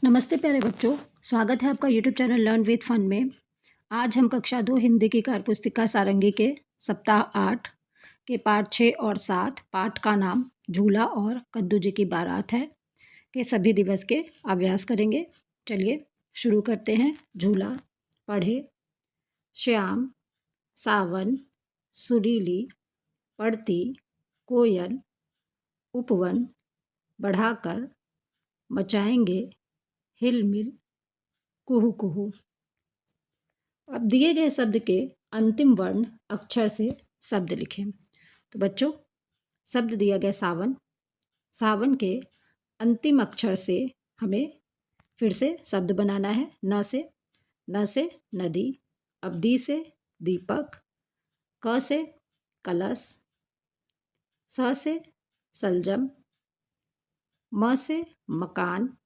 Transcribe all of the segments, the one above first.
नमस्ते प्यारे बच्चों, स्वागत है आपका YouTube channel learn with fun में। आज हम कक्षा 2 हिंदी की कार्यपुस्तिका सारंगी के सप्ताह 8 के पाठ 6 और 7, पाठ का नाम झूला और कद्दू जी की बारात है, के सभी दिवस के अभ्यास करेंगे। चलिए शुरू करते हैं। झूला पढ़े श्याम, सावन, सुरीली, पढ़ती, कोयल, उपवन, बढ़ाकर, मचाएंगे, हिलमिल, कुहू कुहू। अब दिए गए शब्द के अंतिम वर्ण अक्षर से शब्द लिखें। तो बच्चों, शब्द दिया गया सावन। सावन के अंतिम अक्षर से हमें फिर से शब्द बनाना है। न से नदी, अब दी से दीपक, क से कलश, स से सलजम, म से मकान,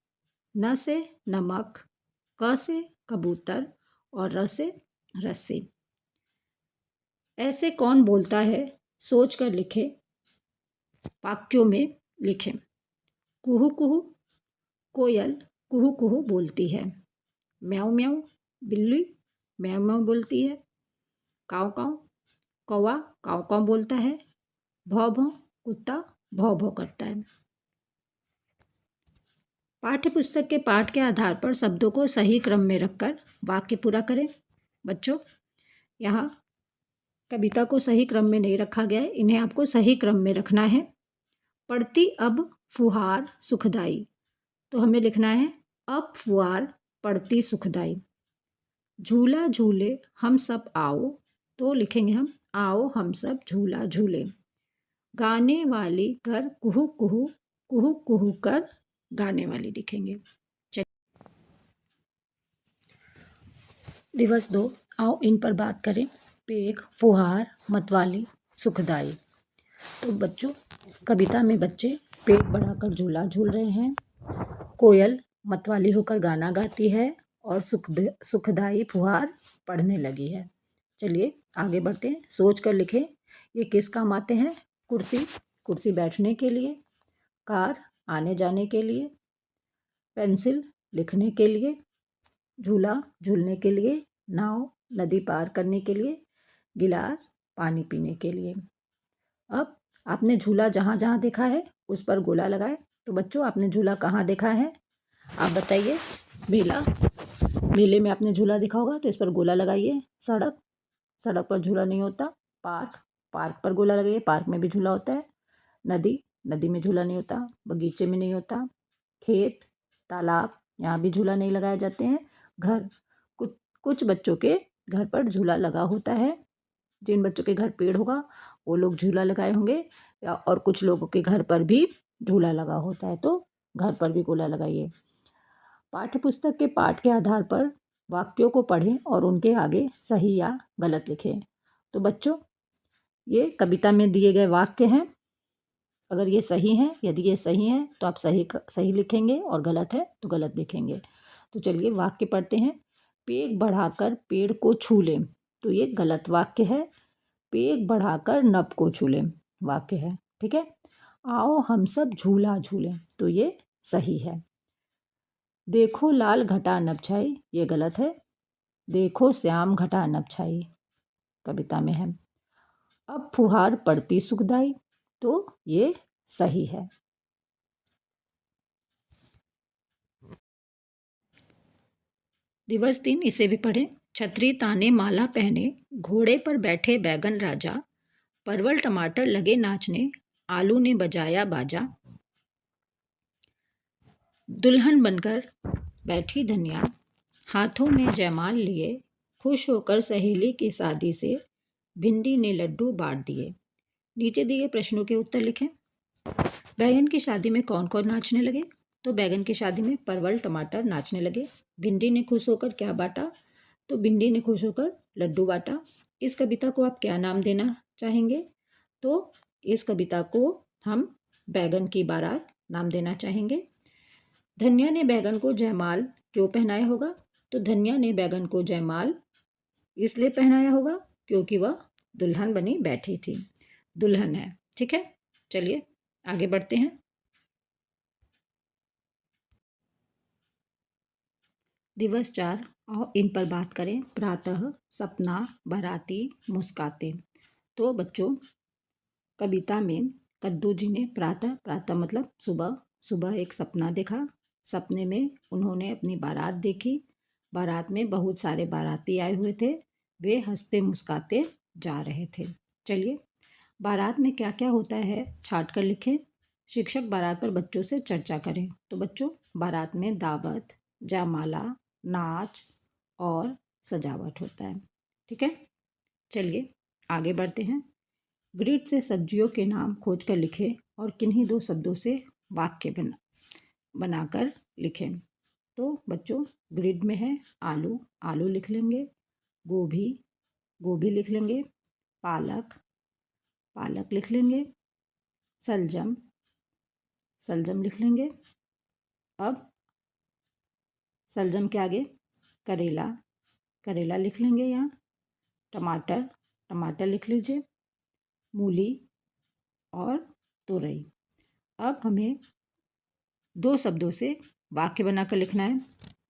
न से नमक, क से कबूतर और र से रस्सी। ऐसे कौन बोलता है, सोच कर लिखे, वाक्यों में लिखें। कुहू कुहू, कोयल कुहू कुहू बोलती है। म्याऊं म्याऊं, बिल्ली म्याऊं म्याऊं बोलती है। काव काव, कौवा काव काव बोलता है। भौ भौ, कुत्ता भौ भौ करता है। पाठ्य पुस्तक के पाठ के आधार पर शब्दों को सही क्रम में रखकर वाक्य पूरा करें। बच्चों, यहाँ कविता को सही क्रम में नहीं रखा गया है, इन्हें आपको सही क्रम में रखना है। पड़ती अब फुहार सुखदाई, तो हमें लिखना है अब फुहार पड़ती सुखदाई। झूला झूले हम सब आओ, तो लिखेंगे हम आओ हम सब झूला झूले। गाने वाली कर कुहू कुहू, कुहू कुहू कर गाने वाली लिखेंगे। दिवस 2, आओ इन पर बात करें। पेग, फुहार, मतवाली, सुखदाई। तो बच्चों, कविता में बच्चे पेग बढ़ाकर झूला झूल रहे हैं, कोयल मतवाली होकर गाना गाती है और सुखदाई फुहार पढ़ने लगी है। चलिए आगे बढ़ते हैं। सोच कर लिखें, ये किस काम आते हैं। कुर्सी बैठने के लिए, कार आने जाने के लिए, पेंसिल लिखने के लिए, झूला झूलने के लिए, नाव नदी पार करने के लिए, गिलास पानी पीने के लिए। अब आपने झूला जहाँ जहाँ देखा है उस पर गोला लगाए। तो बच्चों, आपने झूला कहाँ देखा है, आप बताइए। मेले में आपने झूला देखा होगा, तो इस पर गोला लगाइए। सड़क पर झूला नहीं होता। पार्क पर गोला लगाइए, पार्क में भी झूला होता है। नदी में झूला नहीं होता, बगीचे में नहीं होता। खेत, तालाब, यहाँ भी झूला नहीं लगाए जाते हैं। घर, कुछ बच्चों के घर पर झूला लगा होता है। जिन बच्चों के घर पेड़ होगा वो लोग झूला लगाए होंगे, और कुछ लोगों के घर पर भी झूला लगा होता है, तो घर पर भी गोला लगाइए। पाठ्य पुस्तक के पाठ के आधार पर वाक्यों को पढ़ें और उनके आगे सही या गलत लिखें। तो बच्चों, ये कविता में दिए गए वाक्य हैं। अगर ये सही हैं, यदि ये सही हैं तो आप सही लिखेंगे, और गलत है तो गलत लिखेंगे। तो चलिए वाक्य पढ़ते हैं। पेड़ बढ़ाकर पेड़ को छू लें, तो ये गलत वाक्य है। पेड़ बढ़ाकर नभ को छू लें वाक्य है, ठीक है। आओ हम सब झूला झूलें, तो ये सही है। देखो लाल घटा नभ छाई, ये गलत है। देखो श्याम घटा नभ छाई कविता में है। अब फुहार पड़ती सुखदाई, तो ये सही है। दिवस 3, इसे भी पढ़ें। छतरी ताने माला पहने, घोड़े पर बैठे बैगन राजा, परवल टमाटर लगे नाचने, आलू ने बजाया बाजा। दुल्हन बनकर बैठी धनिया, हाथों में जयमाल लिए, खुश होकर सहेली की शादी से भिंडी ने लड्डू बांट दिए। नीचे दिए प्रश्नों के उत्तर लिखें। बैगन की शादी में कौन कौन नाचने लगे। तो बैगन की शादी में परवल टमाटर नाचने लगे। भिंडी ने खुश होकर क्या बांटा, तो भिंडी ने खुश होकर लड्डू बांटा। इस कविता को आप क्या नाम देना चाहेंगे, तो इस कविता को हम बैगन की बारात नाम देना चाहेंगे। धनिया ने बैगन को जयमाल क्यों पहनाया होगा, तो धनिया ने बैगन को जयमाल इसलिए पहनाया होगा क्योंकि वह दुल्हन बनी बैठी थी, दुल्हन है, ठीक है। चलिए आगे बढ़ते हैं। दिवस 4 और इन पर बात करें। प्रातः, सपना, बाराती, मुस्काते। तो बच्चों कविता में कद्दू जी ने प्रातः प्रातः मतलब सुबह सुबह एक सपना देखा। सपने में उन्होंने अपनी बारात देखी। बारात में बहुत सारे बाराती आए हुए थे। वे हंसते मुस्काते जा रहे थे। चलिए बारात में क्या क्या होता है छाट कर लिखें। शिक्षक बारात पर बच्चों से चर्चा करें। तो बच्चों बारात में दावत, जयमाला, नाच और सजावट होता है। ठीक है, चलिए आगे बढ़ते हैं। ग्रिड से सब्जियों के नाम खोजकर लिखें और किन्हीं 2 शब्दों से वाक्य बनाकर लिखें। तो बच्चों ग्रिड में है आलू, आलू लिख लेंगे। गोभी, गोभी लिख लेंगे। पालक, पालक लिख लेंगे। सलजम, सलजम लिख लेंगे। अब सलजम के आगे करेला, करेला लिख लेंगे यहाँ। टमाटर, टमाटर लिख लीजिए। मूली और तुरई। अब हमें 2 शब्दों से वाक्य बनाकर लिखना है।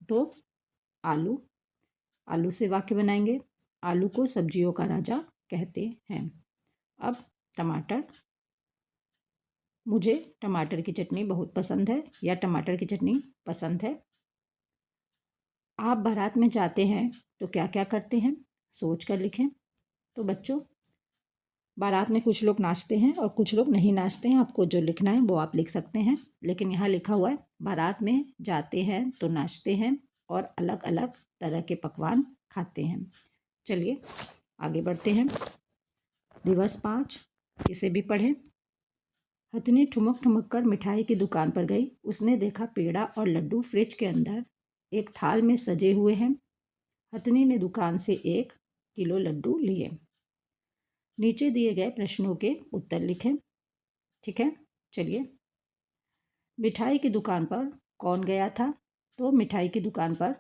तो आलू, आलू से वाक्य बनाएंगे। आलू को सब्जियों का राजा कहते हैं। अब टमाटर, मुझे टमाटर की चटनी बहुत पसंद है या टमाटर की चटनी पसंद है। आप बारात में जाते हैं तो क्या क्या करते हैं सोच कर लिखें। तो बच्चों बारात में कुछ लोग नाचते हैं और कुछ लोग नहीं नाचते हैं। आपको जो लिखना है वो आप लिख सकते हैं, लेकिन यहाँ लिखा हुआ है बारात में जाते हैं तो नाचते हैं और अलग अलग तरह के पकवान खाते हैं। चलिए आगे बढ़ते हैं। दिवस 5 इसे भी पढ़ें। हथनी ठुमक ठुमक कर मिठाई की दुकान पर गई। उसने देखा पेड़ा और लड्डू फ्रिज के अंदर एक थाल में सजे हुए हैं। हथनी ने दुकान से 1 किलो लड्डू लिए। नीचे दिए गए प्रश्नों के उत्तर लिखें। ठीक है, चलिए। मिठाई की दुकान पर कौन गया था? तो मिठाई की दुकान पर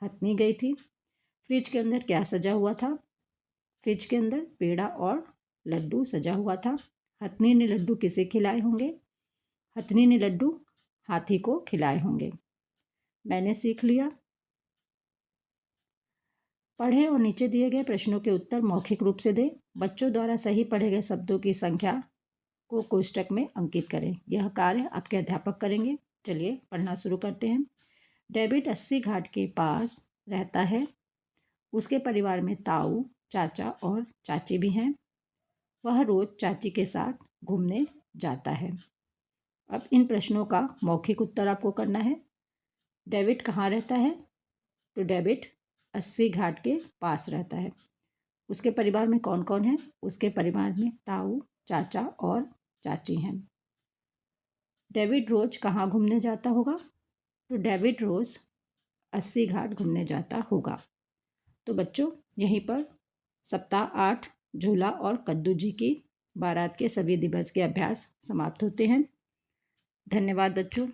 हथनी गई थी। फ्रिज के अंदर क्या सजा हुआ था? फ्रिज के अंदर पेड़ा और लड्डू सजा हुआ था। हथनी ने लड्डू किसे खिलाए होंगे? हथनी ने लड्डू हाथी को खिलाए होंगे। मैंने सीख लिया। पढ़े और नीचे दिए गए प्रश्नों के उत्तर मौखिक रूप से दें। बच्चों द्वारा सही पढ़े गए शब्दों की संख्या को कोष्टक में अंकित करें। यह कार्य आपके अध्यापक करेंगे। चलिए पढ़ना शुरू करते हैं। डेविड 80 घाट के पास रहता है। उसके परिवार में ताऊ, चाचा और चाची भी हैं। वह रोज चाची के साथ घूमने जाता है। अब इन प्रश्नों का मौखिक उत्तर आपको करना है। डेविड कहाँ रहता है? तो डेविड 80 घाट के पास रहता है। उसके परिवार में कौन कौन है? उसके परिवार में ताऊ, चाचा और चाची हैं। डेविड रोज कहाँ घूमने जाता होगा? तो डेविड रोज 80 घाट घूमने जाता होगा। तो बच्चों यहीं पर सप्ताह 8 झूला और कद्दू जी की बारात के सभी दिवस के अभ्यास समाप्त होते हैं। धन्यवाद बच्चों।